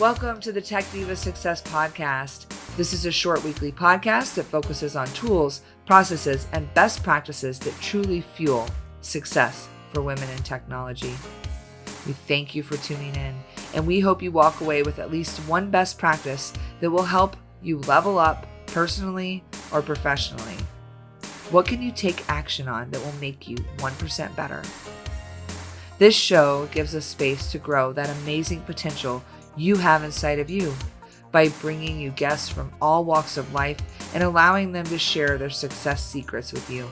Welcome to the Tech Diva Success podcast. This is a short weekly podcast that focuses on tools, processes, and best practices that truly fuel success for women in technology. We thank you for tuning in, and we hope you walk away with at least one best practice that will help you level up personally or professionally. What can you take action on that will make you 1% better? This show gives us space to grow that amazing potential you have inside of you by bringing you guests from all walks of life and allowing them to share their success secrets with you.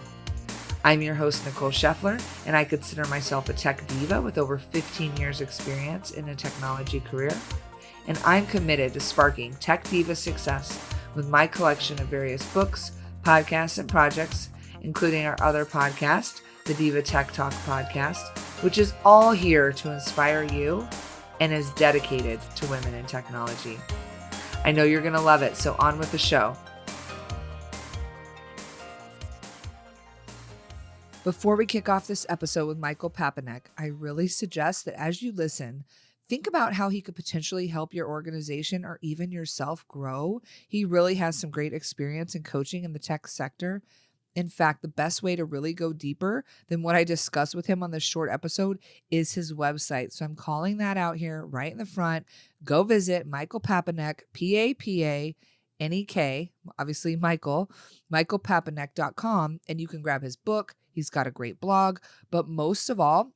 I'm your host, Nicole Scheffler, and I consider myself a tech diva with over 15 years experience in a technology career. And I'm committed to sparking tech diva success with my collection of various books, podcasts, and projects, including our other podcast, the Diva Tech Talk podcast, which is all here to inspire you and is dedicated to women in technology. I know you're going to love it, so on with the show. Before we kick off this episode with Michael Papanek, I really suggest that as you listen, think about how he could potentially help your organization or even yourself grow. He really has some great experience in coaching in the tech sector. In fact, the best way to really go deeper than what I discussed with him on this short episode is his website. So I'm calling that out here right in the front. Go visit Michael Papanek, Papanek, obviously michaelpapanek.com, and you can grab his book. He's got a great blog, but most of all,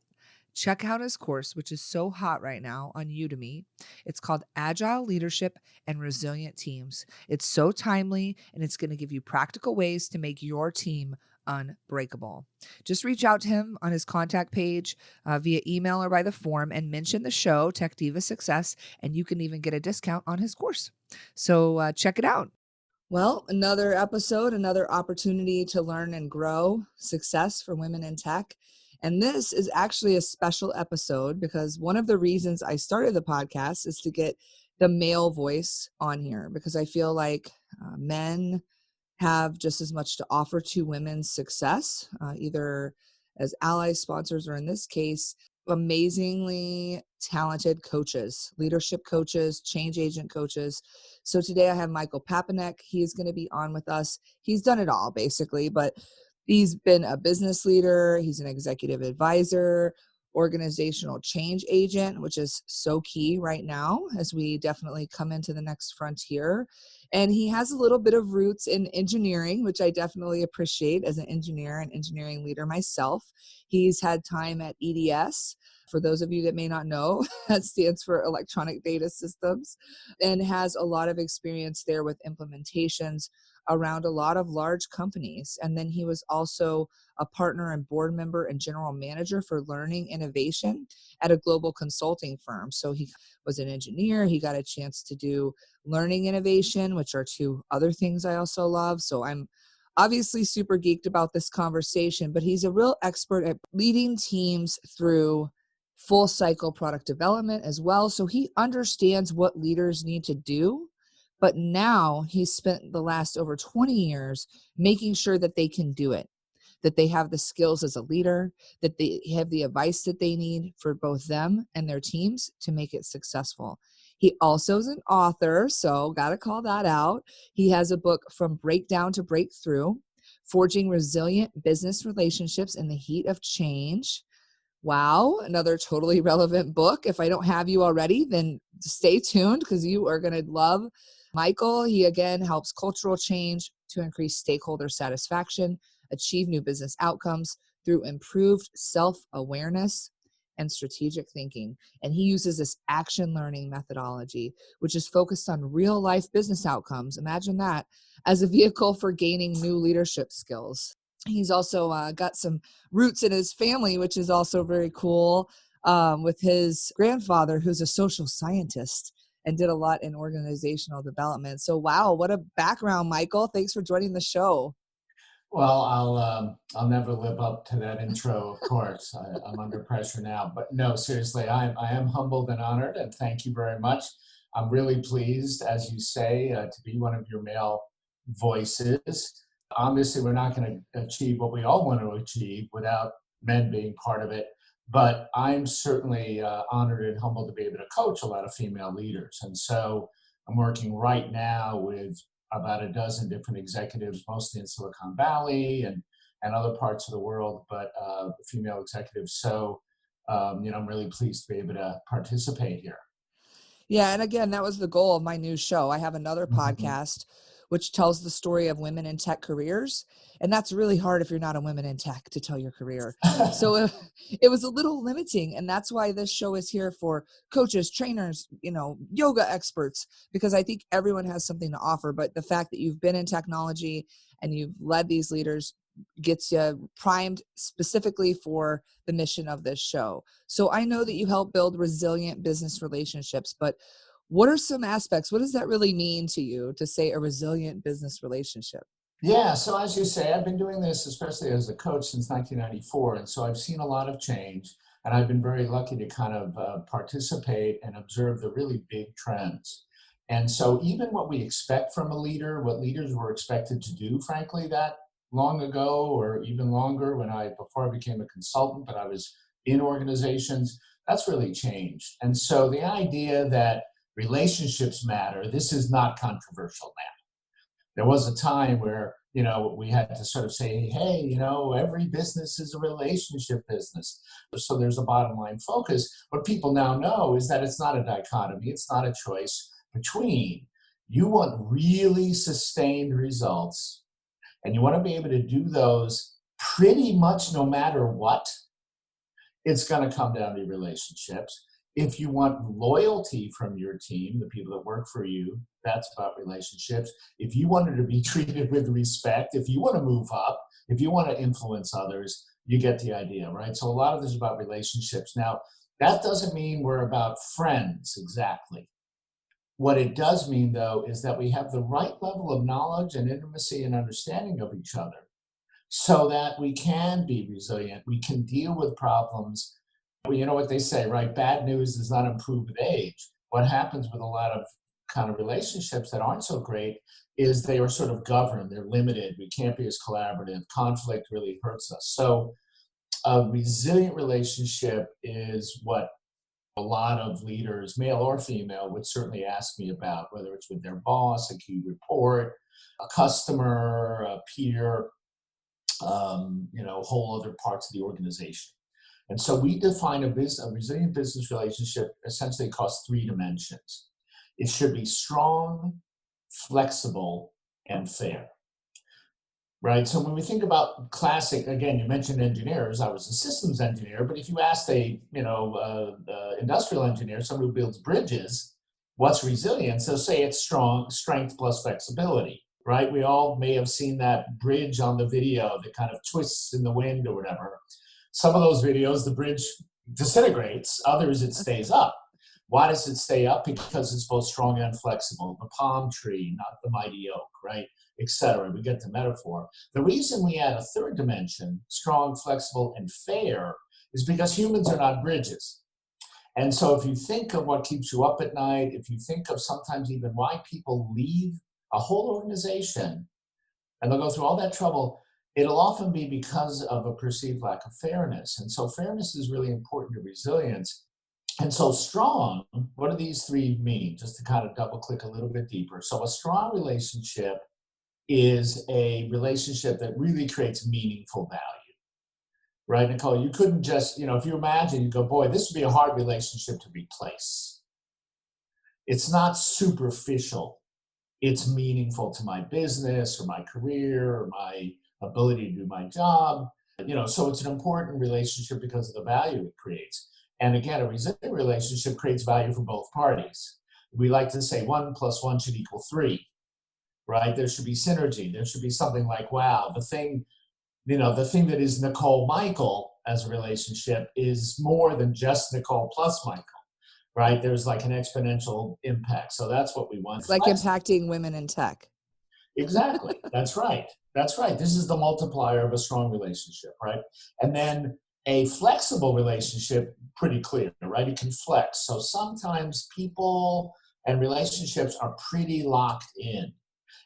check out his course, which is so hot right now on Udemy. It's called Agile Leadership and Resilient Teams. It's so timely, and it's going to give you practical ways to make your team unbreakable. Just reach out to him on his contact page via email or by the form and mention the show, Tech Diva Success, and you can even get a discount on his course. So check it out. Well, another episode, another opportunity to learn and grow success for women in tech. And this is actually a special episode because one of the reasons I started the podcast is to get the male voice on here because I feel like men have just as much to offer to women's success, either as allies, sponsors, or in this case, amazingly talented coaches, leadership coaches, change agent coaches. So today I have Michael Papanek. He's going to be on with us. He's done it all basically, but he's been a business leader. He's an executive advisor, organizational change agent, which is so key right now as we definitely come into the next frontier. And he has a little bit of roots in engineering, which I definitely appreciate as an engineer and engineering leader myself. He's had time at EDS. For those of you that may not know, that stands for Electronic Data Systems, and has a lot of experience there with implementations around a lot of large companies. And then he was also a partner and board member and general manager for learning innovation at a global consulting firm. So he was an engineer. He got a chance to do learning innovation, which are two other things I also love. So I'm obviously super geeked about this conversation, but he's a real expert at leading teams through full cycle product development as well. So he understands what leaders need to do. But now he's spent the last over 20 years making sure that they can do it, that they have the skills as a leader, that they have the advice that they need for both them and their teams to make it successful. He also is an author, so got to call that out. He has a book, From Breakdown to Breakthrough, Forging Resilient Business Relationships in the Heat of Change. Wow, another totally relevant book. If I don't have you already, then stay tuned because you are going to love Michael. He again helps cultural change to increase stakeholder satisfaction, achieve new business outcomes through improved self-awareness and strategic thinking. And he uses this action learning methodology, which is focused on real life business outcomes. Imagine that as a vehicle for gaining new leadership skills. He's also got some roots in his family, which is also very cool, with his grandfather, who's a social scientist and did a lot in organizational development. So, wow, what a background, Michael. Thanks for joining the show. Well, I'll never live up to that intro, of course. I'm under pressure now. But no, seriously, I am humbled and honored, and thank you very much. I'm really pleased, as you say, to be one of your male voices. Obviously, we're not going to achieve what we all want to achieve without men being part of it. but I'm certainly honored and humbled to be able to coach a lot of female leaders. And so I'm working right now with about a dozen different executives, mostly in Silicon Valley and other parts of the world, but female executives. So, I'm really pleased to be able to participate here. Yeah, and again, that was the goal of my new show. I have another Mhm. podcast which tells the story of women in tech careers, and that's really hard if you're not a woman in tech to tell your career. So it was a little limiting, and that's why this show is here for coaches, trainers, yoga experts, because I think everyone has something to offer. But the fact that you've been in technology and you've led these leaders gets you primed specifically for the mission of this show. So I know that you help build resilient business relationships, but what are some aspects? What does that really mean to you to say a resilient business relationship? Yeah, so as you say, I've been doing this, especially as a coach, since 1994. And so I've seen a lot of change, and I've been very lucky to kind of participate and observe the really big trends. And so, even what we expect from a leader, what leaders were expected to do, frankly, that long ago, or even longer, before I became a consultant, but I was in organizations, that's really changed. And so, the idea that relationships matter, this is not controversial now. There was a time where we had to sort of say, hey, every business is a relationship business, so there's a bottom line focus. What people now know is that it's not a dichotomy, it's not a choice between. You want really sustained results, and you want to be able to do those pretty much no matter what. It's going to come down to relationships. If you want loyalty from your team, the people that work for you, that's about relationships. If you wanted to be treated with respect, if you want to move up, if you want to influence others, you get the idea, right? So a lot of this is about relationships. Now, that doesn't mean we're about friends exactly. What it does mean, though, is that we have the right level of knowledge and intimacy and understanding of each other so that we can be resilient. We can deal with problems. Well, you know what they say, right? Bad news does not improve with age. What happens with a lot of kind of relationships that aren't so great is they are sort of governed, they're limited. We can't be as collaborative. Conflict really hurts us. So, a resilient relationship is what a lot of leaders, male or female, would certainly ask me about, whether it's with their boss, a key report, a customer, a peer, whole other parts of the organization. And so we define a resilient business relationship essentially across three dimensions. It should be strong, flexible, and fair. Right. So when we think about classic, again, you mentioned engineers. I was a systems engineer, but if you asked industrial engineer, someone who builds bridges, what's resilience? They'll say it's strong, strength plus flexibility. Right. We all may have seen that bridge on the video that kind of twists in the wind or whatever. Some of those videos, the bridge disintegrates. Others, it stays up. Why does it stay up? Because it's both strong and flexible. The palm tree, not the mighty oak, right? Etc. We get the metaphor. The reason we add a third dimension, strong, flexible, and fair, is because humans are not bridges. And so if you think of what keeps you up at night, if you think of sometimes even why people leave a whole organization and they'll go through all that trouble, it'll often be because of a perceived lack of fairness. And so fairness is really important to resilience. And so strong, what do these three mean? Just to kind of double click a little bit deeper. So a strong relationship is a relationship that really creates meaningful value, right, Nicole? You couldn't just, if you imagine, you go, boy, this would be a hard relationship to replace. It's not superficial. It's meaningful to my business or my career or my ability to do my job. So it's an important relationship because of the value it creates. And again, a resilient relationship creates value for both parties. We like to say 1 + 1 should equal 3, right? There should be synergy. There should be something like, wow, the thing that is Nicole Michael as a relationship is more than just Nicole plus Michael, right? There's like an exponential impact. So that's what we want. It's like impacting women in tech. Exactly. That's right. That's right. This is the multiplier of a strong relationship, right? And then a flexible relationship, pretty clear, right? It can flex. So sometimes people and relationships are pretty locked in.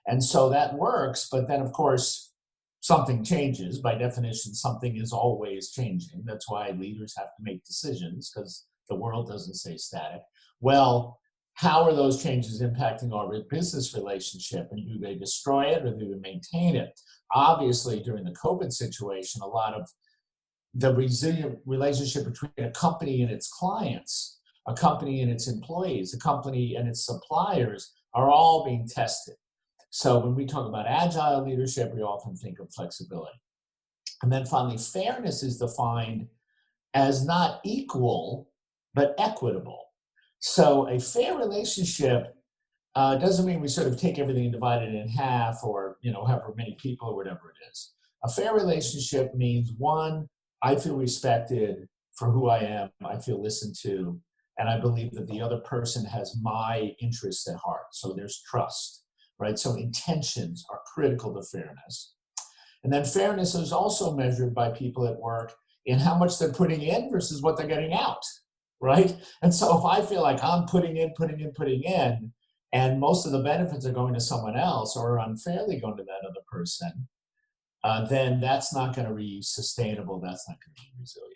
And so that works. But then, of course, something changes. By definition, something is always changing. That's why leaders have to make decisions, because the world doesn't stay static. Well, how are those changes impacting our business relationship, and do they destroy it or do they maintain it? Obviously, during the COVID situation, a lot of the resilient relationship between a company and its clients, a company and its employees, a company and its suppliers are all being tested. So when we talk about agile leadership, we often think of flexibility. And then finally, fairness is defined as not equal, but equitable. So a fair relationship doesn't mean we sort of take everything and divide it in half, or however many people or whatever it is. A fair relationship means, one, I feel respected for who I am, I feel listened to, and I believe that the other person has my interests at heart. So there's trust, right? So intentions are critical to fairness. And then fairness is also measured by people at work in how much they're putting in versus what they're getting out, right? And so if I feel like I'm putting in, and most of the benefits are going to someone else or unfairly going to that other person, then that's not going to be sustainable. That's not going to be resilient.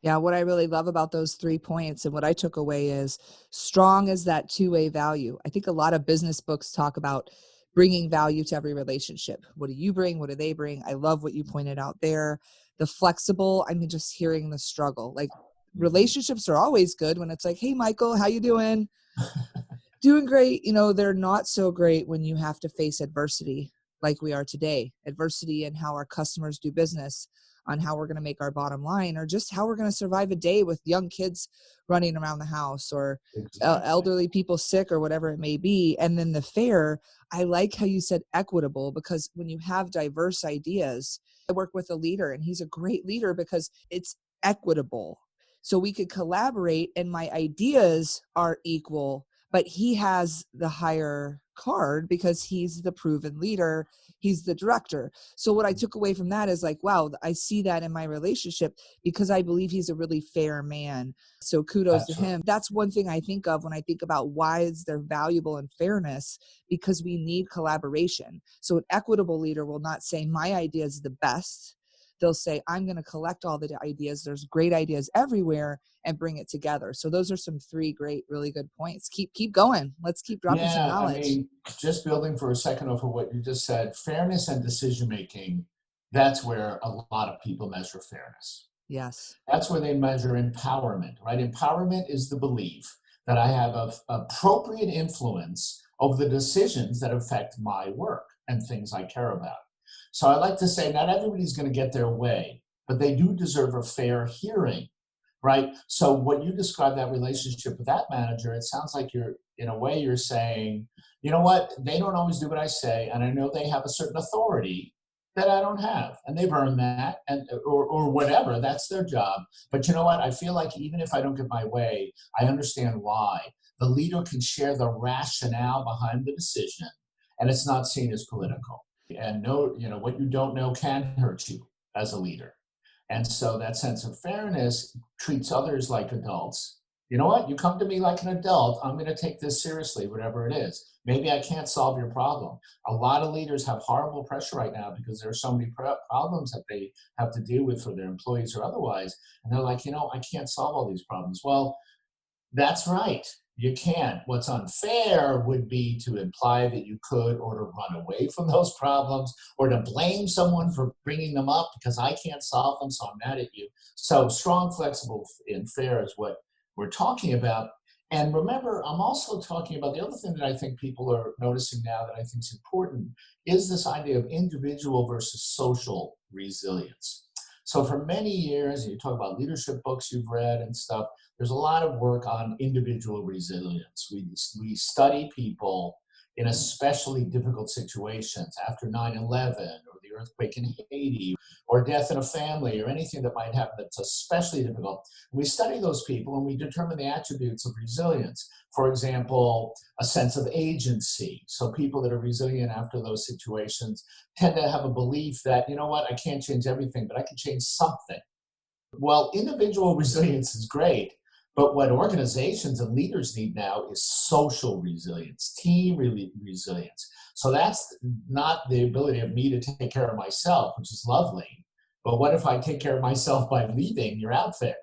Yeah, what I really love about those 3 points and what I took away is strong as that two-way value. I think a lot of business books talk about bringing value to every relationship. What do you bring? What do they bring? I love what you pointed out there. The flexible, I mean, just hearing the struggle. Like, Mhm. relationships are always good when it's like, "Hey, Michael, how you doing?" Doing great. They're not so great when you have to face adversity like we are today. Adversity in how our customers do business, on how we're going to make our bottom line, or just how we're going to survive a day with young kids running around the house, or Exactly. elderly people sick, or whatever it may be. And then the fair, I like how you said equitable, because when you have diverse ideas, I work with a leader and he's a great leader because it's equitable. So we could collaborate and my ideas are equal, but he has the higher card because he's the proven leader. He's the director. So what I took away from that is like, wow, I see that in my relationship because I believe he's a really fair man. So kudos to That's right. him. That's one thing I think of when I think about why is there valuable in fairness, because we need collaboration. So an equitable leader will not say my idea is the best. They'll say, I'm going to collect all the ideas. There's great ideas everywhere and bring it together. So those are some 3 great, really good points. Keep going. Let's keep dropping some Yeah, I knowledge. mean, just building for a second off of what you just said, fairness and decision making, that's where a lot of people measure fairness. Yes. That's where they measure empowerment, right? Empowerment is the belief that I have appropriate influence over the decisions that affect my work and things I care about. So I like to say, not everybody's going to get their way, but they do deserve a fair hearing, right? So what you describe, that relationship with that manager, it sounds like in a way, you're saying, you know what, they don't always do what I say, and I know they have a certain authority that I don't have, and they've earned that, and or whatever. That's their job. But you know what? I feel like even if I don't get my way, I understand why. The leader can share the rationale behind the decision, and it's not seen as political. And no, what you don't know can hurt you as a leader. And so that sense of fairness treats others like adults. You know what? You come to me like an adult, I'm going to take this seriously, whatever it is. Maybe I can't solve your problem. A lot of leaders have horrible pressure right now because there are so many problems that they have to deal with for their employees or otherwise. And they're like, I can't solve all these problems. Well, that's right. You can. What's unfair would be to imply that you could, or to run away from those problems, or to blame someone for bringing them up because I can't solve them, so I'm mad at you. So strong, flexible, and fair is what we're talking about. And remember, I'm also talking about the other thing that I think people are noticing now that I think is important is this idea of individual versus social resilience. So for many years, and you talk about leadership books you've read and stuff, there's a lot of work on individual resilience. We study people in especially difficult situations after 9/11 or the earthquake in Haiti or death in a family or anything that might happen that's especially difficult. We study those people and we determine the attributes of resilience. For example, a sense of agency. So people that are resilient after those situations tend to have a belief that, you know what, I can't change everything, but I can change something. Well, individual resilience is great, But what organizations and leaders need now is social resilience, resilience. So that's not the ability of me to take care of myself, which is lovely. But what if I take care of myself by leaving your outfit?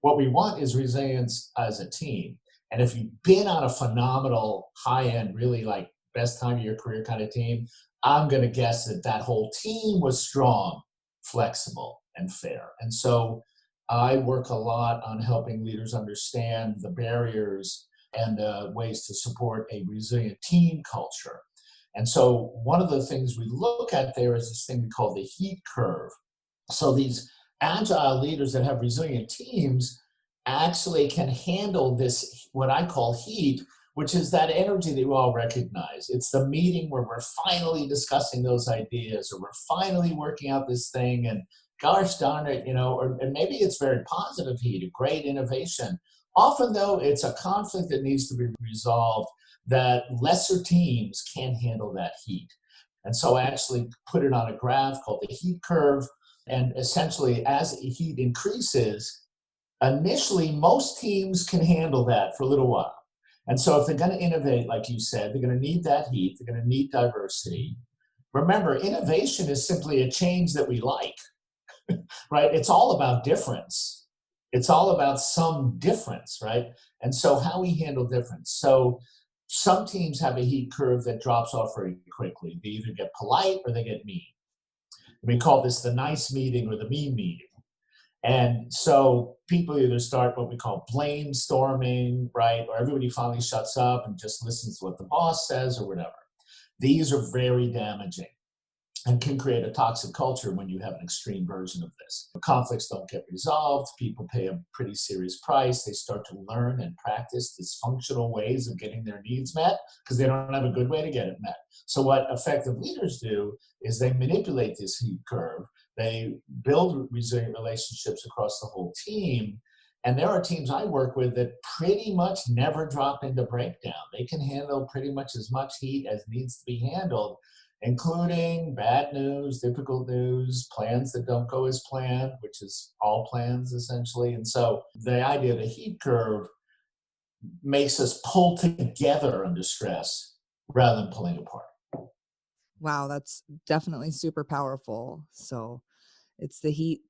What we want is resilience as a team. And if you've been on a phenomenal, high end, really like best time of your career kind of team, I'm going to guess that that whole team was strong, flexible, and fair. And so I work a lot on helping leaders understand the barriers and ways to support a resilient team culture. And so one of the things we look at there is this thing we call the heat curve. So these agile leaders that have resilient teams actually can handle this, what I call heat, which is that energy that you all recognize. It's the meeting where we're finally discussing those ideas, or we're finally working out this thing, and gosh darn it, or and maybe it's very positive heat, a great innovation. Often though, it's a conflict that needs to be resolved that lesser teams can't handle that heat. And so I actually put it on a graph called the heat curve. And essentially, as heat increases, initially most teams can handle that for a little while. And so if they're going to innovate, like you said, they're going to need that heat, they're going to need diversity. Remember, innovation is simply a change that we like, right? It's all about difference. It's all about some difference, right? And so how we handle difference. So some teams have a heat curve that drops off very quickly. They either get polite or they get mean. We call this the nice meeting or the mean meeting. And so people either start what we call blame storming, right? Or everybody finally shuts up and just listens to what the boss says or whatever. These are very damaging and can create a toxic culture when you have an extreme version of this. Conflicts don't get resolved. People pay a pretty serious price. They start to learn and practice dysfunctional ways of getting their needs met because they don't have a good way to get it met. So what effective leaders do is they manipulate this heat curve. They build resilient relationships across the whole team. And there are teams I work with that pretty much never drop into breakdown. They can handle pretty much as much heat as needs to be handled, including bad news, difficult news, plans that don't go as planned, which is all plans essentially. And so the idea of the heat curve makes us pull together under stress rather than pulling apart. Wow, that's definitely super powerful. So it's the heat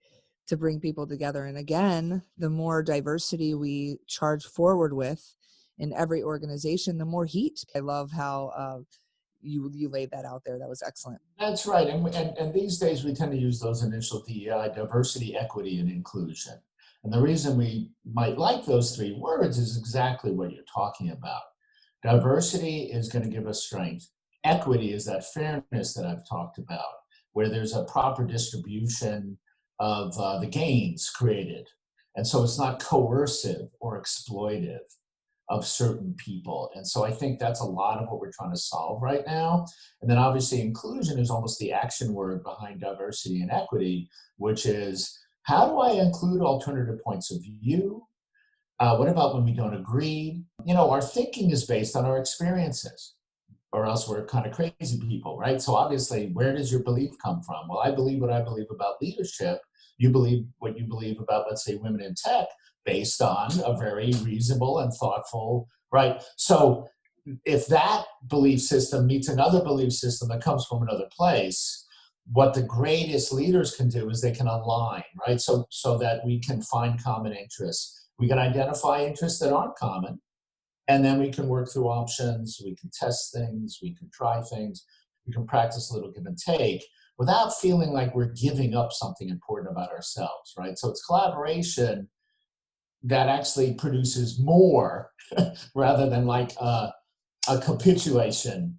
to bring people together. And again, the more diversity we charge forward with in every organization, the more heat. I love how you laid that out there. That was excellent. That's right. And these days we tend to use those initial DEI, diversity, equity, and inclusion. And the reason we might like those three words is exactly what you're talking about. Diversity is going to give us strength. Equity is that fairness that I've talked about, where there's a proper distribution of the gains created. And so it's not coercive or exploitive of certain people. And so I think that's a lot of what we're trying to solve right now. And then obviously inclusion is almost the action word behind diversity and equity, which is how do I include alternative points of view? What about when we don't agree? Our thinking is based on our experiences, or else we're kind of crazy people, right? So obviously, where does your belief come from? Well, I believe what I believe about leadership. You believe what you believe about, let's say, women in tech, based on a very reasonable and thoughtful, right? So if that belief system meets another belief system that comes from another place, what the greatest leaders can do is they can align, right? So that we can find common interests. We can identify interests that aren't common, and then we can work through options, we can test things, we can try things, we can practice a little give and take without feeling like we're giving up something important about ourselves, right? So it's collaboration that actually produces more rather than like a capitulation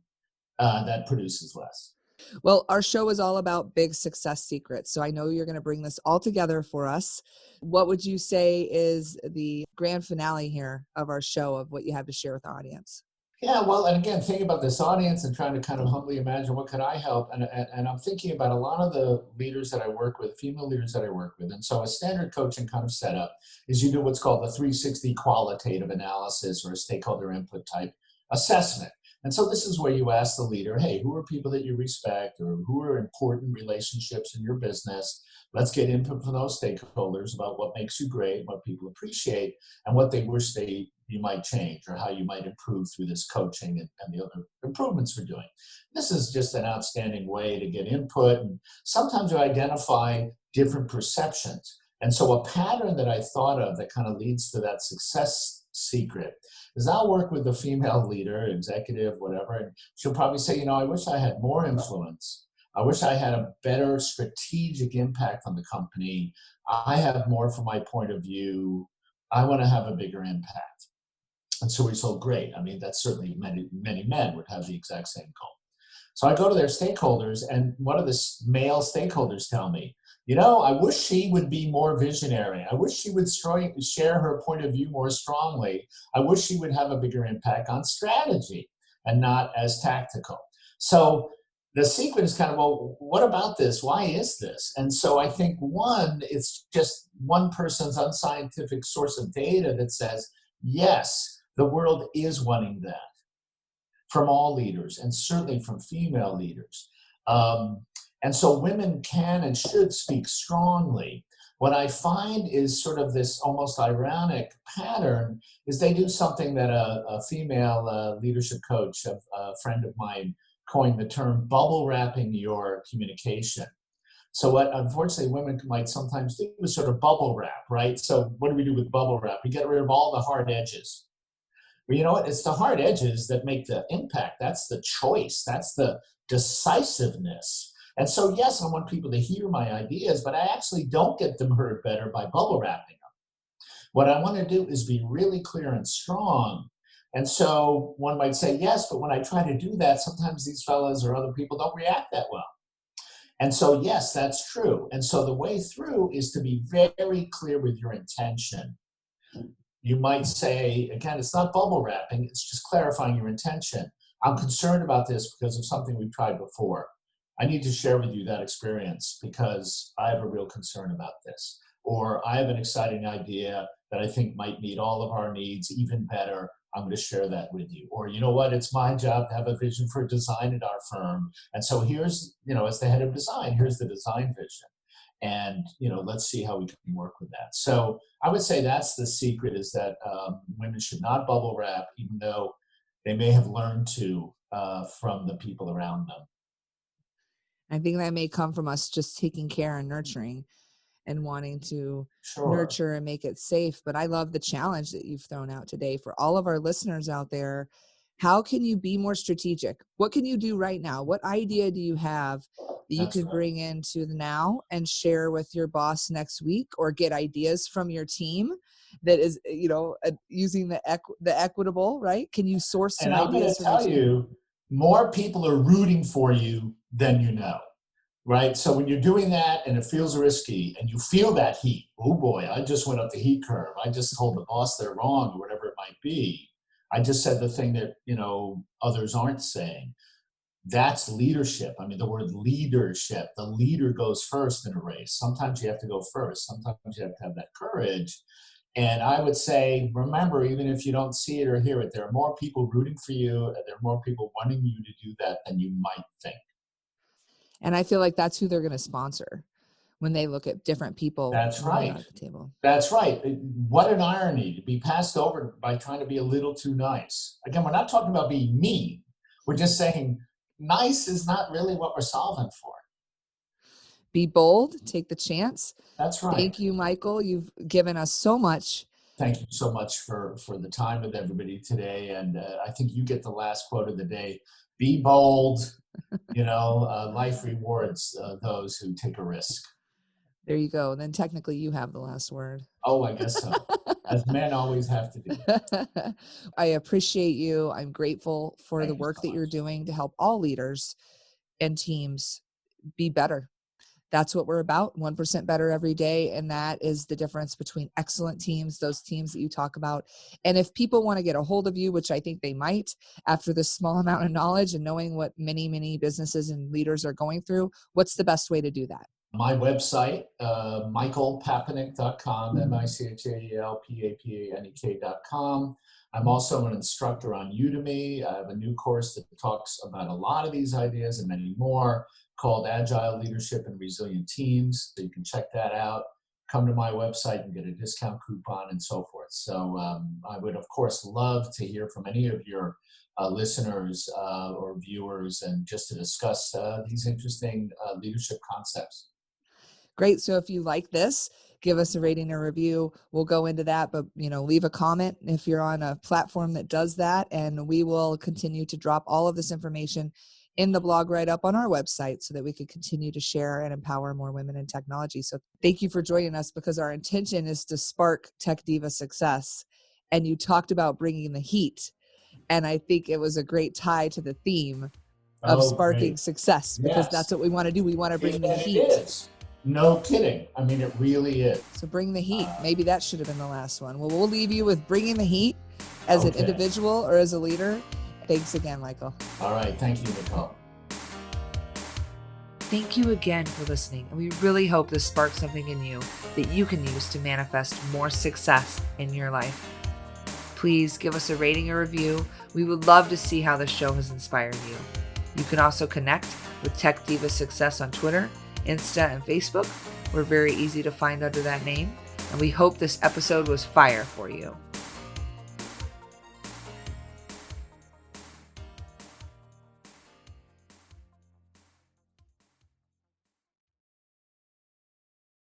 that produces less. Well, our show is all about big success secrets. So I know you're going to bring this all together for us. What would you say is the grand finale here of our show of what you have to share with our audience? Yeah, well, and again, thinking about this audience and trying to kind of humbly imagine what could I help, and I'm thinking about a lot of the leaders that I work with, female leaders that I work with, and so a standard coaching kind of setup is you do what's called the 360 qualitative analysis or a stakeholder input type assessment. And so this is where you ask the leader, hey, who are people that you respect or who are important relationships in your business Let's get input from those stakeholders about what makes you great, what people appreciate, and what they wish you might change, or how you might improve through this coaching and the other improvements we're doing. This is just an outstanding way to get input, and sometimes you identify different perceptions. And so a pattern that I thought of that kind of leads to that success secret is I'll work with a female leader, executive, whatever, and she'll probably say, I wish I had more influence. I wish I had a better strategic impact on the company. I have more from my point of view. I want to have a bigger impact. And so we so great. I mean, that's certainly many, many men would have the exact same goal. So I go to their stakeholders, and one of the male stakeholders tell me, I wish she would be more visionary. I wish she would share her point of view more strongly. I wish she would have a bigger impact on strategy and not as tactical. So the secret is kind of, well, what about this? Why is this? And so I think, one, it's just one person's unscientific source of data that says, yes, the world is wanting that from all leaders, and certainly from female leaders. And so women can and should speak strongly. What I find is sort of this almost ironic pattern is they do something that a female leadership coach, a friend of mine, coined the term bubble wrapping your communication. So what unfortunately women might sometimes do is sort of bubble wrap, right? So what do we do with bubble wrap? We get rid of all the hard edges. But you know what? It's the hard edges that make the impact. That's the choice. That's the decisiveness. And so, yes, I want people to hear my ideas, but I actually don't get them heard better by bubble wrapping them. What I want to do is be really clear and strong. And so one might say, yes, but when I try to do that, sometimes these fellas or other people don't react that well. And so, yes, that's true. And so the way through is to be very clear with your intention. You might say, again, it's not bubble wrapping, it's just clarifying your intention. I'm concerned about this because of something we've tried before. I need to share with you that experience because I have a real concern about this. Or I have an exciting idea that I think might meet all of our needs even better. I'm going to share that with you. Or, you know what, it's my job to have a vision for design at our firm. And so here's, as the head of design, here's the design vision. And, let's see how we can work with that. So I would say that's the secret, is that women should not bubble wrap, even though they may have learned to from the people around them. I think that may come from us just taking care and nurturing and wanting to Sure. nurture and make it safe. But I love the challenge that you've thrown out today for all of our listeners out there. How can you be more strategic? What can you do right now? What idea do you have that you That's could right. bring into the now and share with your boss next week, or get ideas from your team that is, using the equitable, right? Can you source some And I'm going ideas to from your tell team? you, more people are rooting for you than you know. Right. So when you're doing that and it feels risky and you feel that heat, oh boy, I just went up the heat curve. I just told the boss they're wrong, or whatever it might be. I just said the thing that, others aren't saying. That's leadership. I mean, the word leadership, the leader goes first in a race. Sometimes you have to go first. Sometimes you have to have that courage. And I would say, remember, even if you don't see it or hear it, there are more people rooting for you, and there are more people wanting you to do that than you might think. And I feel like that's who they're going to sponsor when they look at different people That's when they're right. not at the table. That's right. What an irony to be passed over by trying to be a little too nice. Again, we're not talking about being mean. We're just saying nice is not really what we're solving for. Be bold, take the chance. That's right. Thank you, Michael. You've given us so much. Thank you so much for the time with everybody today. And I think you get the last quote of the day. Be bold. Life rewards those who take a risk. There you go. And then technically you have the last word. Oh, I guess so. As men always have to do. I appreciate you. I'm grateful for the Thank you work so that you're much. doing to help all leaders and teams be better. That's what we're about, 1% better every day. And that is the difference between excellent teams, those teams that you talk about. And if people want to get a hold of you, which I think they might after this small amount of knowledge and knowing what many, many businesses and leaders are going through, what's the best way to do that? My website, michaelpapanek.com, michaelpapanek.com. I'm also an instructor on Udemy. I have a new course that talks about a lot of these ideas and many more. called Agile Leadership and Resilient Teams. So you can check that out. Come to my website and get a discount coupon and so forth. So I would, of course, love to hear from any of your listeners or viewers, and just to discuss these interesting leadership concepts. Great. So if you like this, give us a rating or review. We'll go into that, but leave a comment if you're on a platform that does that, and we will continue to drop all of this information in the blog write up on our website so that we could continue to share and empower more women in technology. So thank you for joining us, because our intention is to spark Tech Diva success. And you talked about bringing the heat. And I think it was a great tie to the theme of Oh, sparking great. success, because that's Yes. what we want to do. We want to bring the And it heat. is. No kidding. I mean, it really is. So bring the heat. Maybe that should have been the last one. Well, we'll leave you with bringing the heat as an individual or as a leader. Thanks again, Michael. All right. Thank you, Nicole. Thank you again for listening. And we really hope this sparks something in you that you can use to manifest more success in your life. Please give us a rating or review. We would love to see how this show has inspired you. You can also connect with Tech Diva Success on Twitter, Insta, and Facebook. We're very easy to find under that name. And we hope this episode was fire for you.